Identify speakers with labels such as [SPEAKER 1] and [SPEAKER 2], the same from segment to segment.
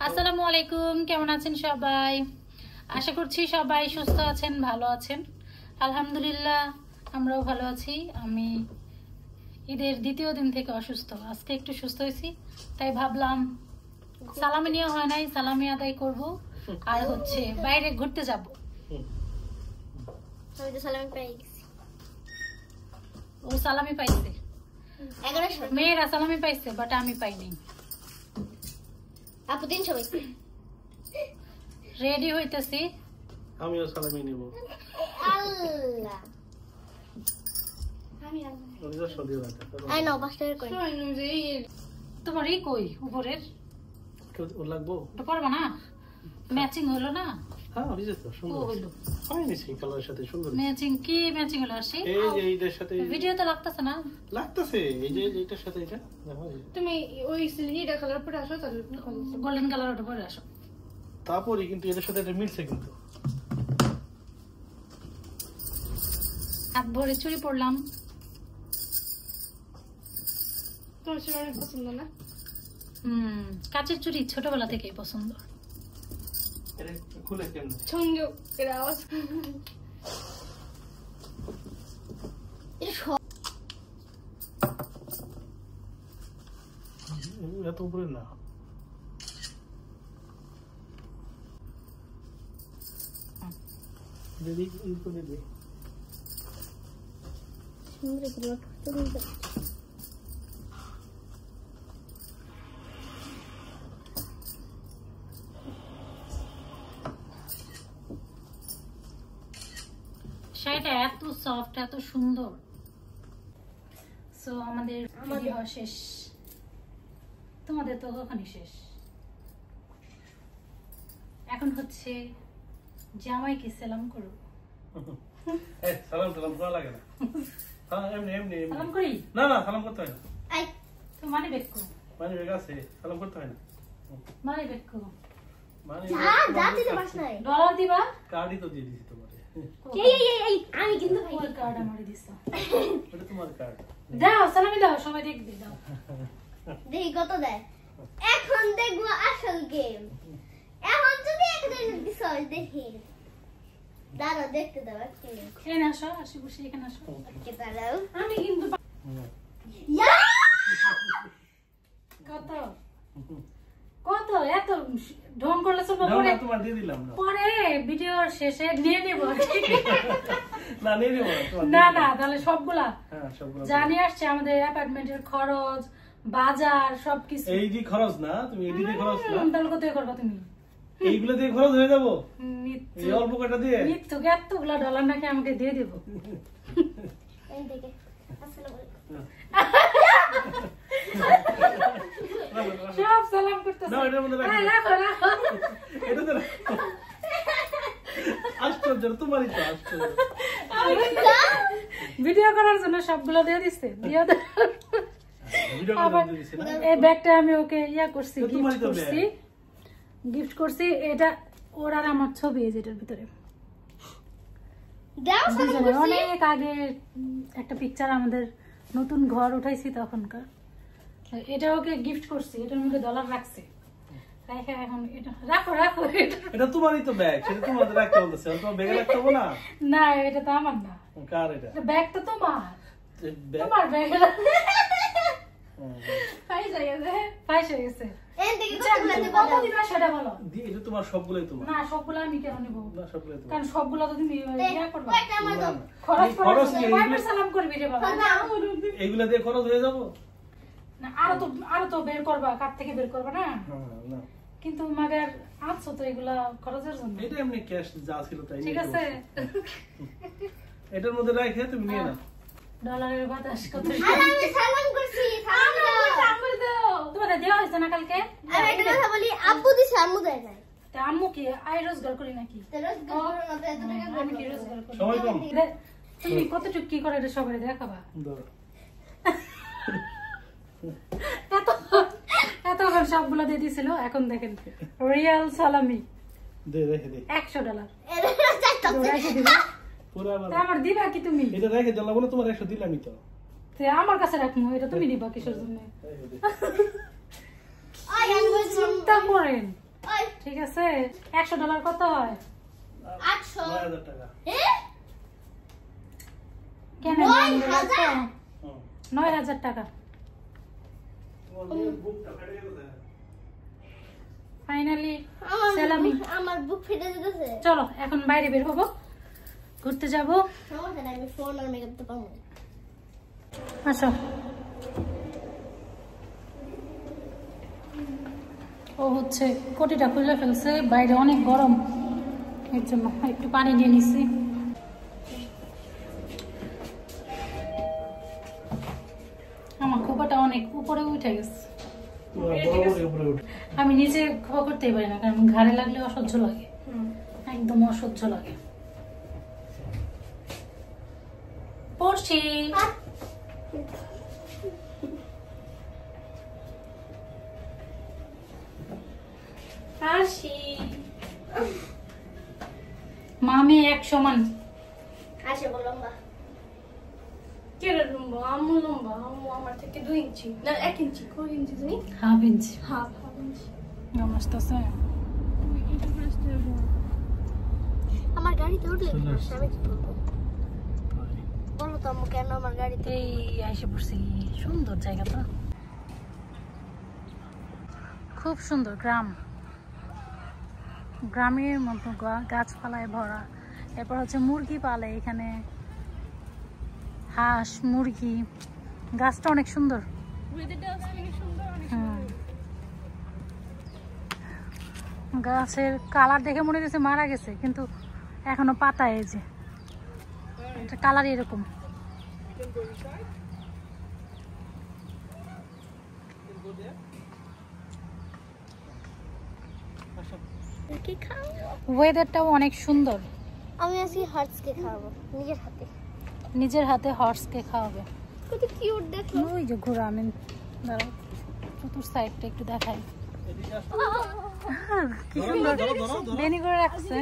[SPEAKER 1] আসসালামু আলাইকুম, কেমন আছেন সবাই? আশা করছি সবাই সুস্থ আছেন, ভালো আছেন। আলহামদুলিল্লাহ আমরাও ভালো আছি। আমি ঈদের দ্বিতীয় দিন থেকে অসুস্থ, আজকে একটু সুস্থ হয়েছি, তাই ভাবলাম সালামি নেওয়া হয় নাই, সালামি আদায় করব আর হচ্ছে বাইরে ঘুরতে যাব। ও সালামি পাইছে, মেয়েরা সালামি পাইছে, বাট আমি পাইনি।
[SPEAKER 2] আপু 300 পাইছে।
[SPEAKER 1] রেডি হইতেছি,
[SPEAKER 3] আমিও সালামি নিব।
[SPEAKER 2] আল্লাহ আমি
[SPEAKER 3] ওদের সদিও না।
[SPEAKER 2] আই নাও 5 টাকা কই।
[SPEAKER 1] তোমার এই কই উপরের
[SPEAKER 3] ও লাগবো?
[SPEAKER 1] ওটা পারবা না? ম্যাচিং হলো না?
[SPEAKER 3] হ্যাঁ, হইছে তো, সুন্দর
[SPEAKER 1] হলো।
[SPEAKER 3] হয়নি সেই কালারের সাথে সুন্দর।
[SPEAKER 1] ম্যাচিং কি ম্যাচিং হলো? আসি
[SPEAKER 3] এই যে এইটার সাথে
[SPEAKER 1] ভিডিওতে লাগতেছে না?
[SPEAKER 3] লাগতেছে। এই যে এইটার সাথে এটা দেখো।
[SPEAKER 2] তুমি ওই সিলিটা কালার পরে আসো, তাহলে
[SPEAKER 1] গোল্ডেন কালার ওটা পরে আসো।
[SPEAKER 3] তারপরে কিন্তু এটার সাথে এটা মিলছে কিন্তু।
[SPEAKER 1] হাত ভরে চুরি পড়লাম।
[SPEAKER 2] তোমার চুরি পছন্দ না?
[SPEAKER 1] কাচের চুরি ছোটবেলা থেকেই পছন্দ।
[SPEAKER 3] এটা খুলে কেমনে?
[SPEAKER 2] সঙ্গে এর আওয়াজ
[SPEAKER 3] এত উপরে না। যদি এই করে দে
[SPEAKER 2] সুন্দর করে সুন্দর।
[SPEAKER 1] শাড়িটা এত সফট, এত সুন্দর। সো আমাদের ভিডিও শেষ, তোমাদের তো কখনই শেষ। এখন হচ্ছে জামাইকে সালাম করো।
[SPEAKER 3] এই সালাম করা লাগে না। হ্যাঁ, এমনি
[SPEAKER 1] সালাম করি
[SPEAKER 3] না, সালাম করতে হয় না।
[SPEAKER 2] আই
[SPEAKER 1] তো মানে বেকো,
[SPEAKER 3] মানে বেগ আছে, সালাম করতে হয় না।
[SPEAKER 1] মানে বেকো
[SPEAKER 3] মানে
[SPEAKER 2] যা দিতে পাস নাই।
[SPEAKER 1] ডলার দিবা?
[SPEAKER 3] কার্ডই তো দিয়ে দিছি তোমারে।
[SPEAKER 2] এই আমি কিন্তু ভাই
[SPEAKER 1] কোন কার্ড আমারে দিছো?
[SPEAKER 3] এটা তোমার কার্ড।
[SPEAKER 1] দাও সালামি দাও, সবাই দেখবে, দাও।
[SPEAKER 2] দেখি কত দেয়। এখন দেখবো আসল গেম। এখন যদি একদিন দিছস দেখি। দাঁড়াও দেখতে দাও একটু।
[SPEAKER 1] এখানে আসো, আসি বসে এখানে আসো।
[SPEAKER 2] কে দাঁড়াও।
[SPEAKER 1] আমি কিন্তু
[SPEAKER 2] ইয়া!
[SPEAKER 1] কত কত এত ঢং করলে চলবে?
[SPEAKER 3] না,
[SPEAKER 1] পরে
[SPEAKER 3] তোমার দিয়ে দিলাম না।
[SPEAKER 1] পরে ভিডিওর শেষে নিয়ে নেব।
[SPEAKER 3] না, নিয়ে নেব তোমার।
[SPEAKER 1] না না, তাহলে সবগুলা
[SPEAKER 3] হ্যাঁ, সবগুলো
[SPEAKER 1] জানিয়ে আসছে আমাদের অ্যাপার্টমেন্টের খরচ, বাজার, সবকিছু।
[SPEAKER 3] এই যে খরচ না, তুমি এই দিয়ে খরচ না,
[SPEAKER 1] তাহলে কত করবা তুমি?
[SPEAKER 3] এইগুলো দিয়ে খরচ হয়ে যাবো।
[SPEAKER 1] মিথ্যু
[SPEAKER 3] এই অল্প কটা দিয়ে
[SPEAKER 1] মিথ্যু এতগুলা ডলার নাকি আমাকে দিয়ে দিব।
[SPEAKER 2] এই দেখে। আসসালামু আলাইকুম।
[SPEAKER 1] সব সালাম করতেছে।
[SPEAKER 3] না, এটার মধ্যে রাখো।
[SPEAKER 1] হ্যাঁ, রাখো রাখো।
[SPEAKER 3] এটা তো আশ্চর্য, তোমারই তো আশ্চর্য।
[SPEAKER 1] ভিডিও করার জন্য সবগুলো দিয়ে দিচ্ছে, দিয়ে দাও।
[SPEAKER 3] ভিডিও
[SPEAKER 1] আবার
[SPEAKER 3] করে দিছি না।
[SPEAKER 1] এই ব্যাগটা আমি ওকে করছি,
[SPEAKER 3] তো তোমারই
[SPEAKER 1] গিফট
[SPEAKER 3] তো
[SPEAKER 1] করছি। গিফট করছি এটা ওর আর আমার ছবি, এই যেটার ভিতরে
[SPEAKER 2] দাও
[SPEAKER 1] দুজনে অনেক আগে একটা পিকচার, আমাদের নতুন ঘর উঠাইছি তখনকার। এটা ওকে গিফট করছি, এটার মধ্যে ডলার রাখছে। রেখে এখন এটা রাখো রাখো।
[SPEAKER 3] এটা তোমারই তো ব্যাগ, সেটা তোমাদের রাখতে বলতেছে। তোমার ব্যাগে রাখতে হবে না।
[SPEAKER 1] না, এটা তো আমার না,
[SPEAKER 3] কার এটা?
[SPEAKER 1] ব্যাগ তো তোমার,
[SPEAKER 3] ব্যাগ
[SPEAKER 1] তোমার ব্যাগ। পয়সা হয়ে গেছে।
[SPEAKER 2] এই দেখে কতগুলো দেব।
[SPEAKER 1] কত দিবা সেটা বলো।
[SPEAKER 3] এটা তোমার সবগুলোই তোমার।
[SPEAKER 1] না, সবগুলো আমি কেন নিবো?
[SPEAKER 3] না, সবগুলোই তোমার।
[SPEAKER 1] কারণ সবগুলো তো তুমি করবা,
[SPEAKER 2] কয়টা আমার দাও।
[SPEAKER 1] খরচ
[SPEAKER 3] এই খরচ
[SPEAKER 1] করবে।
[SPEAKER 3] কি?
[SPEAKER 1] কয়বার সালাম করবি রে বাবা?
[SPEAKER 3] এইগুলা দিয়ে খরচ হয়ে যাবো?
[SPEAKER 1] না, আরো তো বের করবা, কার থেকে বের করবা না?
[SPEAKER 3] না,
[SPEAKER 1] কিন্তু মাগার আনছো তো এগুলা খরচের জন্য।
[SPEAKER 3] এটা এমনি ক্যাশ যা ছিল তাই
[SPEAKER 1] ঠিক
[SPEAKER 3] নিয়ে
[SPEAKER 1] আছে,
[SPEAKER 3] এটার মধ্যে রাখে তুমি নিয়ে নাও।
[SPEAKER 1] ডলারের বাতাস কত
[SPEAKER 2] আর আমি সালাম করছি।
[SPEAKER 1] আমার দাও, তোমাদের দেওয়া হয়েছে না কালকে?
[SPEAKER 2] আমি একটা কথা বলি, আব্বু দিছে, আম্মু দেয় নাই।
[SPEAKER 1] তা আম্মু কি আয় রোজগার করি নাকি?
[SPEAKER 2] তো রোজগার করো না, তো এত টাকা
[SPEAKER 1] আমি কি রোজগার করি?
[SPEAKER 3] সময় কম।
[SPEAKER 1] তুমি কতটুকু কি করে এটা সবাই দেখাবা?
[SPEAKER 3] ধরো।
[SPEAKER 1] এত এতক্ষণ সবগুলো দিয়ে দিছিল, এখন দেখেন রিয়াল সালামি
[SPEAKER 3] দে রেখে দে।
[SPEAKER 1] $100
[SPEAKER 2] এর চারটা
[SPEAKER 1] রেখে দিবা।
[SPEAKER 3] পুরো আবার
[SPEAKER 1] তা আমার দিবা কি তুমি?
[SPEAKER 3] এটা রেখে দিলাম না, তোমার 100 দিলামই তো।
[SPEAKER 1] আমার কাছে রাখবো, এটা তুমি নিবা কিসের জন্য?
[SPEAKER 2] ওই আমি বলছি
[SPEAKER 1] চিন্তা করেন।
[SPEAKER 2] ওই
[SPEAKER 1] ঠিক আছে, $100 কত হয়?
[SPEAKER 2] 800
[SPEAKER 3] 9,000 টাকা।
[SPEAKER 1] কেন
[SPEAKER 2] 9,000?
[SPEAKER 1] 9,000 টাকা।
[SPEAKER 3] বুকটা ফেটে গেছে।
[SPEAKER 1] ফাইনালি সালামি।
[SPEAKER 2] আমার বুক ফেটে যেতেছে।
[SPEAKER 1] চলো এখন বাইরে বের হবো, ঘুরতে যাব।
[SPEAKER 2] সমস্যা নাই, আমি ফোন আর মেকআপ তো পাবো।
[SPEAKER 1] আসো। ও হচ্ছে কোটিটা খুলে ফেলছে, বাইরে অনেক গরম, এর জন্য একটু পানি নিয়ে নিচ্ছি। আমার খোপাটা অনেক উপরে উঠে গেছে, আমি নিচে খোপা করতেই পারি না, কারণ ঘাড়ে লাগলে অসহ্য লাগে, একদম অসহ্য লাগে। পড়ছি। আসি। মামি এক সমান।
[SPEAKER 2] আসে বললাম বা
[SPEAKER 4] কে লম্বা? আম্মু লম্বা, আম্মু আমার থেকে 2 ইঞ্চি না 1 ইঞ্চি। কয় ইঞ্চি তুমি?
[SPEAKER 1] Half inch.
[SPEAKER 4] Half inch.
[SPEAKER 1] Namaste.
[SPEAKER 2] আমার গাড়িতে উঠলে কি করছে? আমি কি করবো বলো তো আম্মু, কেন আমার গাড়িতে?
[SPEAKER 1] এই আইসে পড়ছি, সুন্দর জায়গা তো, খুব সুন্দর গ্রাম, গ্রামের মতো গাছপালায় ভরা। এরপর হচ্ছে মুরগি পালে এখানে, হাঁস মুরগি, গাছটা অনেক সুন্দর। গাছের কালার দেখে মনে হচ্ছে মারা গেছে, কিন্তু এখনো পাতা, এই যে এটা কালার এরকম।
[SPEAKER 2] কি খাও?
[SPEAKER 1] ওয়েদারটাও অনেক সুন্দর।
[SPEAKER 2] আমি আজকে হার্টসকে খাওয়াবো নিজের হাতে।
[SPEAKER 1] নিজের হাতে হর্সকে খাওয়াবে।
[SPEAKER 2] কত কিউট দেখো।
[SPEAKER 1] ওই যে ঘোরা, আমি দাঁড়াও চতুর সাইডটা একটু দেখাই, কি সুন্দর বেনি করে রাখছে।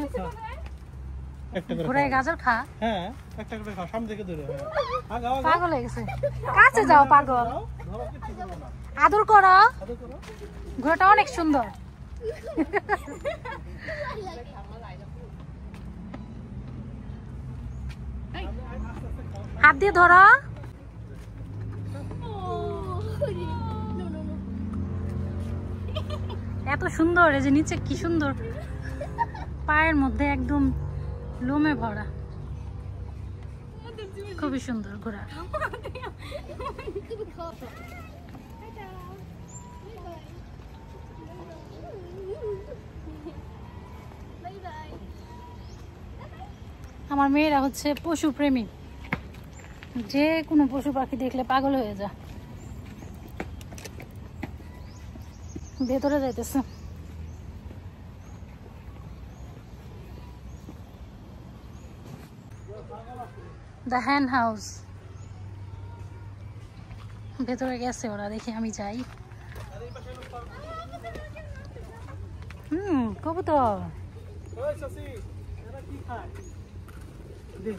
[SPEAKER 3] একটা করে
[SPEAKER 1] ঘোড়ায় গাজর খা।
[SPEAKER 3] হ্যাঁ, একটা করে খাও, সামনে থেকে ধরে।
[SPEAKER 1] পাগল হয়ে গেছে, কাছে যাও পাগল,
[SPEAKER 3] ধরো, কিছু করবে না।
[SPEAKER 1] আদর করো।
[SPEAKER 3] আদর করো।
[SPEAKER 1] ঘোড়াটা অনেক সুন্দর। হাত দিয়ে ধরো। এত সুন্দর, এই যে নিচে কি সুন্দর, পায়ের মধ্যে একদম লোমে ভরা, খুবই সুন্দর ঘোড়া। আমার মেয়েরা হচ্ছে পশু প্রেমী, যে কোনো পশু পাখি দেখলে পাগল হয়ে যায়। ভেতরে যাইতেছে। দ্য হ্যান্ড হাউস, ভেতরে গেছে ওরা, দেখি আমি যাই। কবুতর
[SPEAKER 3] ওই চাচি, এরা কি খায়? দে।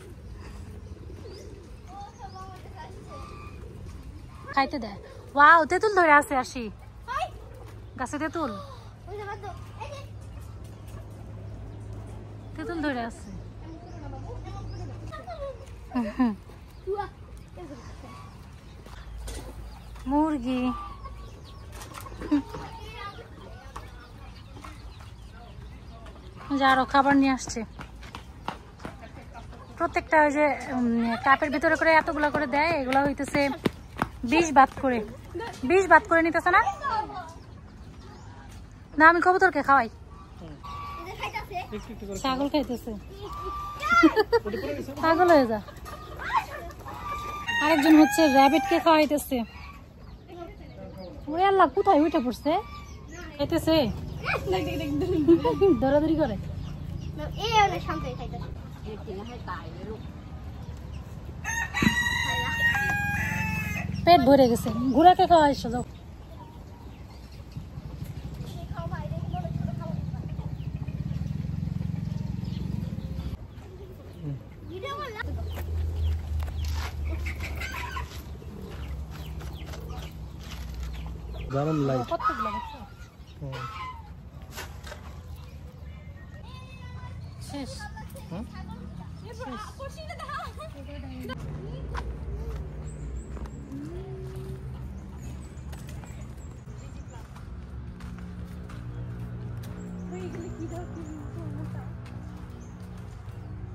[SPEAKER 1] খাইতে দেয়। ওয়াও, তেঁতুল ধরে আছে, আসি গাছে তেঁতুল, তেঁতুল ধরে আছে। মুরগি, আরো খাবার নিয়ে আসছে। প্রত্যেকটা ওই যে কাপের ভিতরে করে এতগুলা করে দেয়, এগুলা হইতেছে 20 বাত করে, 20 বাত করে নিতেছে না। না আমি কবুতরকে খাওয়াই, ছাগল খাইতেছে, পাগল হয়ে যা। আরেকজন হচ্ছে র্যাবিটকে খাওয়াইতেছে। ওরে আল্লাহ, কোথায় উঠে পড়ছে, খাইতেছে দৌড়াদৌড়ি করে। পেট ভরে গেছে, ঘোড়াকে খাওয়াইছো যাও।
[SPEAKER 3] দারুণ লাইট।
[SPEAKER 1] কতগুলো দেখছো? শেষ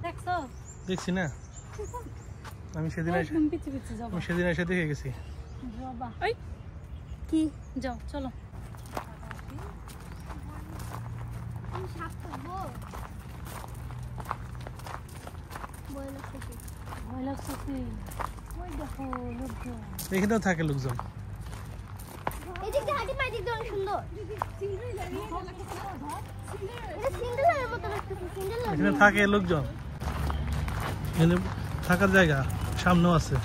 [SPEAKER 1] দেখছো?
[SPEAKER 3] দেখছি না, আমি সেদিন এসে দেখে গেছি।
[SPEAKER 1] কি যাও চলো। ভয় লাগতেছে। ওই দেখো লোকজন।
[SPEAKER 3] এখানেও থাকে লোকজন।
[SPEAKER 2] এদিকে হাঁটি পা দিক অনেক সুন্দর। এটা সিন্ডারের মতো লাগতেছে। সিন্ডার
[SPEAKER 3] এখানে থাকে লোকজন, এখানে থাকার জায়গা সামনেও আছে।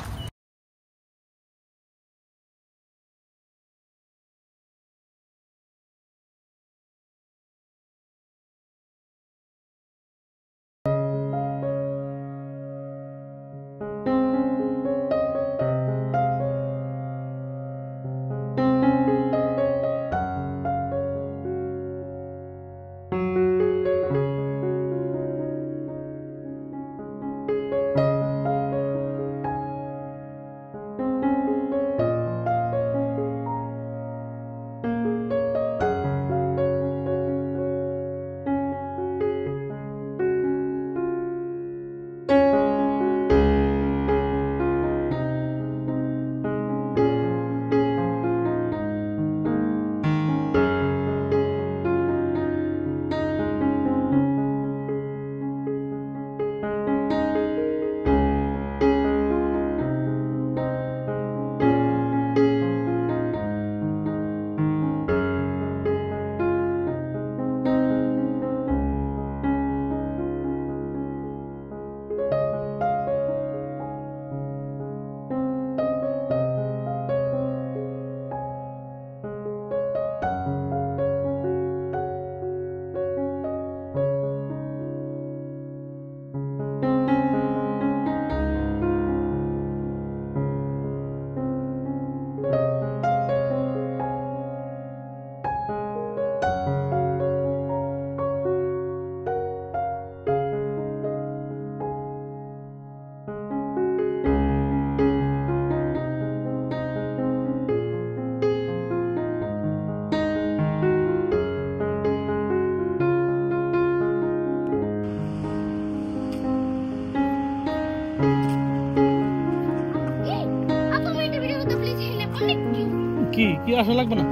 [SPEAKER 3] কি কি আসা লাগবে না,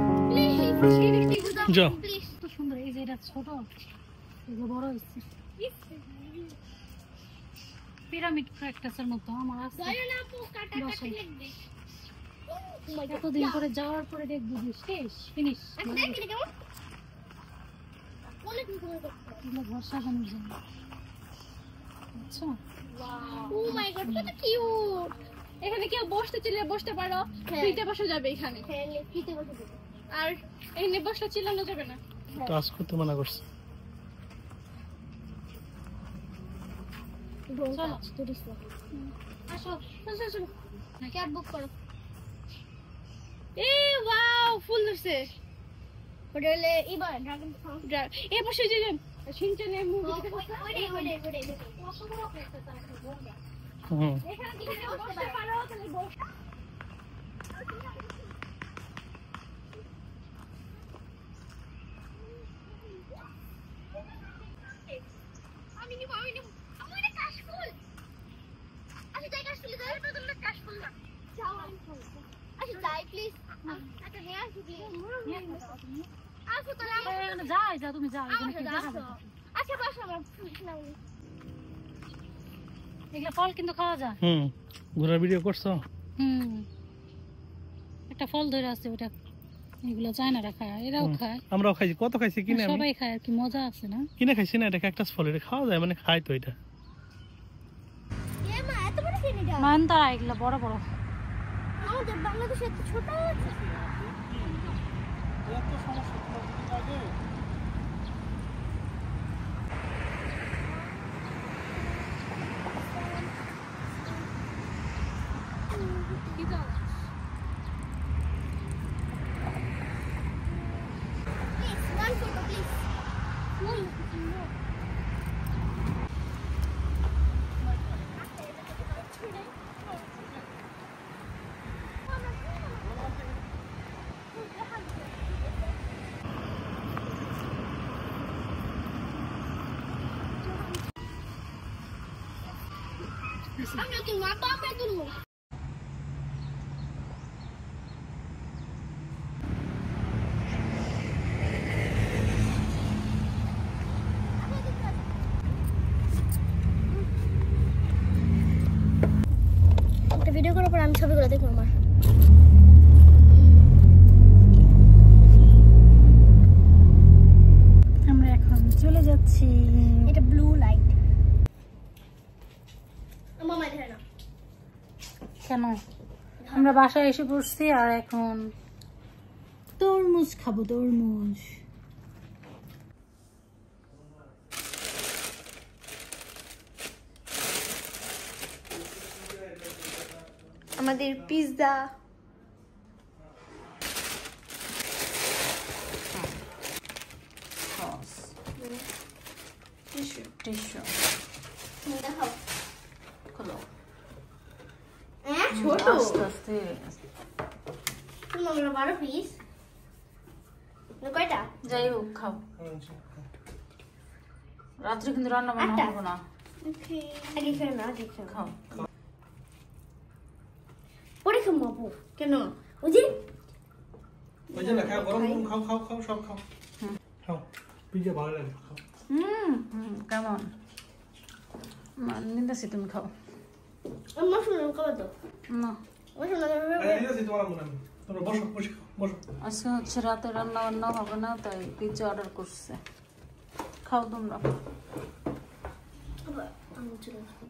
[SPEAKER 3] যাও।
[SPEAKER 1] সুন্দর। এই যে এটা ছোট, এই যে বড় হয়েছে পিরামিড ক্র্যাকটাসের মতো আমার আছে। এতদিন পরে যাওয়ার পরে দেখবো যে শেষ ফিনিশ। ঘর সাজানোর জন্য। আচ্ছা
[SPEAKER 4] ও মাই গড কত কিউট। এখানে কেউ বসতে চাইলে বসতে পারো, ফ্রিতে বসা যাবে এখানে। আর এখানে বসলে চিল্লানো যাবে না।
[SPEAKER 3] টাচ করতে মানা করছে।
[SPEAKER 1] আসো
[SPEAKER 2] ক্যাব বুক করো।
[SPEAKER 4] এ ওয়াও ফুল ধরছে।
[SPEAKER 2] ওটা হলে ইবার ড্রাগন ফ্রুট।
[SPEAKER 4] এ বসে যে শিনচানের মুভি
[SPEAKER 2] ওইটাই।
[SPEAKER 4] এখানে যদি বসতে পারো তাহলে বস।
[SPEAKER 2] আমি নিব আমার এটা কাশফুল। আচ্ছা যাই কাশফুল দাও তো তোমরা কাশফুল না যাও। আচ্ছা যাই প্লিজ। আচ্ছা নিয়ে আসি প্লিজ। আসো তো
[SPEAKER 1] যাই যা তুমি যাও।
[SPEAKER 2] আচ্ছা বসো আমার ফুল নাও।
[SPEAKER 1] এগুলা ফল কিন্তু খাওয়া যায়।
[SPEAKER 3] ঘোরার ভিডিও করছো?
[SPEAKER 1] একটা ফল ধরে আছে ওটা, এগুলা চায়নারা খায়, এরাও খায়,
[SPEAKER 3] আমরাও খাইছি। কত খাইছি কিনে,
[SPEAKER 1] সবাই খায় আর কি, মজা আছে না?
[SPEAKER 3] কিনে খাইছি না, এটা ক্যাকটাস ফল, এটা খাওয়া যায় মানে খাই তো। এটা
[SPEAKER 2] এ মা এত বড় কিনে দাও।
[SPEAKER 1] নয়নতারা এগুলা বড় বড়।
[SPEAKER 2] আমাদের বাংলাদেশে এত ছোট আছে।
[SPEAKER 3] এত সমস্যা তোমার আগে
[SPEAKER 2] আমরা তুলবো আপা আমরা তুলবো একটা ভিডিও করার পর আমি ছবিগুলো দেখবো আমার
[SPEAKER 1] আমরা এখন চলে যাচ্ছি।
[SPEAKER 2] এটা ব্লু লাইট আমার মাঝে না
[SPEAKER 1] কেন? আমরা বাসায় এসে পড়ছি আর এখন তরমুজ খাবো, তরমুজ।
[SPEAKER 2] আমাদের পিৎজা
[SPEAKER 1] টিস্যু টিস্যু
[SPEAKER 2] দেখাও
[SPEAKER 1] খোলো।
[SPEAKER 2] ছোট
[SPEAKER 1] আস্তে আস্তে।
[SPEAKER 2] তুমি আমরা 12 পিস কয়টা
[SPEAKER 1] যাই হোক খাও। রাত্রে কিন্তু রান্না বান্না
[SPEAKER 2] আটটা।
[SPEAKER 1] হবে না।
[SPEAKER 2] ওকে আগে খেয়ে না আগে খেয়ে
[SPEAKER 1] খাও।
[SPEAKER 2] পরে খাবো আপু কেন বুঝি
[SPEAKER 3] ওই যে না খাও, গরম গরম খাও খাও খাও সব খাও। খাও, পিজ্জা ভালো লাগে, খাও।
[SPEAKER 1] কেমন? নিতেছি, তুমি খাও।
[SPEAKER 2] মশলা কবে তো
[SPEAKER 1] না,
[SPEAKER 2] মশলা
[SPEAKER 3] এই যে তোমার মনে নেই। তোমরা বসো, বসে খাও, বসো।
[SPEAKER 1] আজকে হচ্ছে রাতে রান্না বান্না হবে না, তাই পিৎজা অর্ডার করছে। খাও তোমরা।
[SPEAKER 2] আমি চলে আসবো